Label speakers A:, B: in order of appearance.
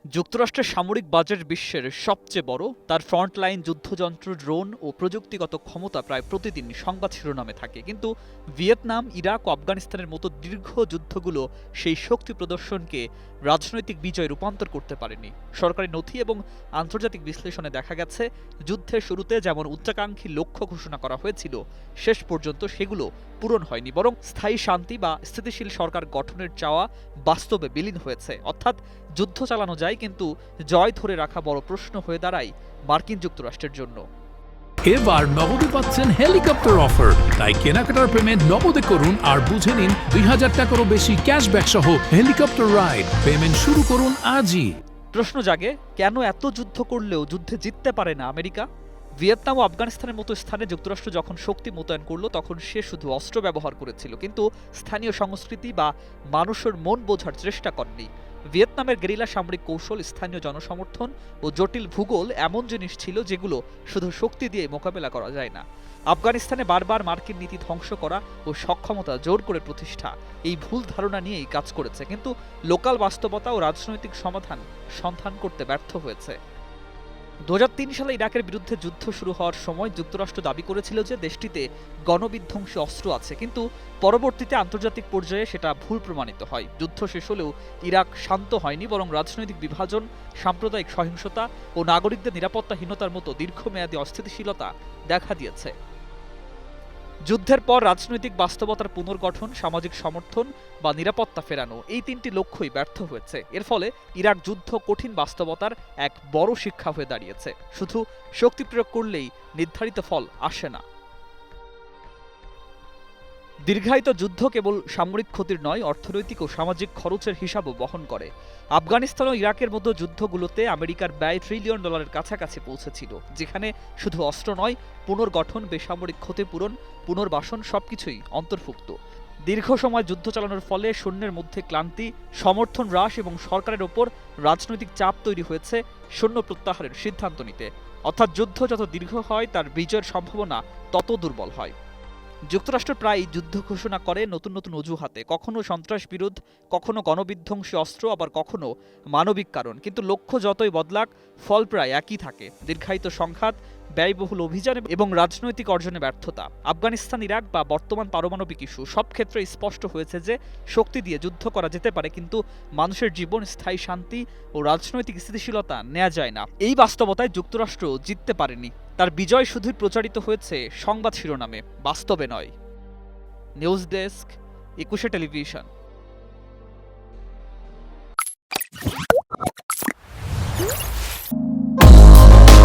A: যুক্তরাষ্ট্রের সামরিক বাজেট বিশ্বের সবচেয়ে বড়। তার ফ্রন্টলাইন যুদ্ধযন্ত্র, ড্রোন ও প্রযুক্তিগত ক্ষমতা প্রায় প্রতিদিন সংবাদ শিরোনামে থাকে। কিন্তু ভিয়েতনাম, ইরাক ও আফগানিস্তানের মতো দীর্ঘ যুদ্ধগুলো সেই শক্তি প্রদর্শনকে রাজনৈতিক বিজয়ে রূপান্তর করতে পারেনি। সরকারি নথি এবং আন্তর্জাতিক বিশ্লেষণে দেখা গেছে, যুদ্ধের শুরুতে যেমন উচ্চাকাঙ্ক্ষী লক্ষ্য ঘোষণা করা হয়েছিল, শেষ পর্যন্ত সেগুলো পূরণ হয়নি, বরং স্থায়ী শান্তি বা স্থিতিশীল সরকার গঠনের চাওয়া বাস্তবে বিলীন হয়েছে। অর্থাৎ যুদ্ধ চালানো যায়, কিন্তু জয় ধরে রাখা বড় প্রশ্ন হয়ে দাঁড়ায় মার্কিন যুক্তরাষ্ট্রের জন্য।
B: এবার নগদে পাচ্ছেন হেলিকপ্টার অফার, তাই কেনাকাটার পেমেন্ট নগদে করুন আর বুঝে নিন ২০০০ টাকারও বেশি ক্যাশব্যাক সহ হেলিকপ্টার রাইড। পেমেন্ট শুরু করুন আজই।
A: প্রশ্ন জাগে, কেন এত যুদ্ধ করলেও যুদ্ধে জিততে পারে না আমেরিকা? ভিয়েতনাম ও আফগানিস্তানের মতো স্থানে যুক্তরাষ্ট্র যখন শক্তি মোতায়েন করলো, তখন সে শুধু অস্ত্র ব্যবহার করেছিল, কিন্তু স্থানীয় সংস্কৃতি বা মানুষের মন বোঝার চেষ্টা করেনি। ভিয়েতনামের গেরিলা সামরিক কৌশল, স্থানীয় জনসমর্থন ও জটিল ভূগোল এমন জিনিস ছিল যেগুলো শুধু শক্তি দিয়ে মোকাবেলা করা যায় না। আফগানিস্তানে বারবার মার্কিন নীতি ধ্বংস করা ও সক্ষমতা জোর করে প্রতিষ্ঠা, এই ভুল ধারণা নিয়েই কাজ করেছে, কিন্তু লোকাল বাস্তবতা ও রাজনৈতিক সমাধান সন্ধান করতে ব্যর্থ হয়েছে। ২০০৩ সালে ইরাকের বিরুদ্ধে যুদ্ধ শুরু হওয়ার সময় যুক্তরাষ্ট্র দাবি করেছিল যে দেশটিতে গণবিধ্বংসী অস্ত্র আছে, কিন্তু পরবর্তীতে আন্তর্জাতিক পর্যায়ে সেটা ভুল প্রমাণিত হয়। যুদ্ধ শেষ হলেও ইরাক শান্ত হয়নি, বরং রাজনৈতিক বিভাজন, সাম্প্রদায়িক সহিংসতা ও নাগরিকদের নিরাপত্তাহীনতার মতো দীর্ঘমেয়াদী অস্থিতিশীলতা দেখা দিয়েছে। যুদ্ধের পর রাজনৈতিক বাস্তবতার পুনর্গঠন, সামাজিক সমর্থন বা নিরাপত্তা ফেরানো, এই তিনটি লক্ষ্যই ব্যর্থ হয়েছে। এর ফলে ইরাক যুদ্ধ কঠিন বাস্তবতার এক বড় শিক্ষা হয়ে দাঁড়িয়েছে। শুধু শক্তি প্রয়োগ করলেই নির্ধারিত ফল আসে না। দীর্ঘায়িত যুদ্ধ কেবল সামরিক ক্ষতির নয়, অর্থনৈতিক ও সামাজিক খরচের হিসাবও বহন করে। আফগানিস্তান ও ইরাকের মতো যুদ্ধগুলোতে আমেরিকার ব্যয় $1 ট্রিলিয়ন কাছাকাছি পৌঁছেছিল, যেখানে শুধু অস্ত্র নয়, পুনর্গঠন, বেসামরিক ক্ষতিপূরণ, পুনর্বাসন সবকিছুই অন্তর্ভুক্ত। দীর্ঘ সময় যুদ্ধ চালানোর ফলে সৈন্যের মধ্যে ক্লান্তি, সমর্থন হ্রাস এবং সরকারের ওপর রাজনৈতিক চাপ তৈরি হয়েছে সৈন্য প্রত্যাহারের সিদ্ধান্ত নিতে। অর্থাৎ যুদ্ধ যত দীর্ঘ হয়, তার বিজয়ের সম্ভাবনা তত দুর্বল হয়। যুক্তরাষ্ট্র প্রায় যুদ্ধ ঘোষণা করে নতুন নতুন অজুহাতে, কখনো সন্ত্রাস বিরোধ, কখনো গণবিধ্বংসী অস্ত্র, আবার কখনো মানবিক কারণ। কিন্তু লক্ষ্য যতই বদলাক, ফল প্রায় একই থাকে: দীর্ঘায়িত সংঘাত, ব্যয়বহুল অভিযান এবং রাজনৈতিক অর্জনে ব্যর্থতা। আফগানিস্তান, ইরাক বা বর্তমান পারমাণবিক ইস্যু, সব ক্ষেত্রে স্পষ্ট হয়েছে যে শক্তি দিয়ে যুদ্ধ করা যেতে পারে, কিন্তু মানুষের জীবন, স্থায়ী শান্তি ও রাজনৈতিক স্থিতিশীলতা নেওয়া যায় না। এই বাস্তবতায় যুক্তরাষ্ট্র জিততে পারেনি। তার বিজয় শুধুই প্রচারিত হয়েছে সংবাদ শিরোনামে, বাস্তবে নয়। নিউজ ডেস্ক, ২১শে টেলিভিশন।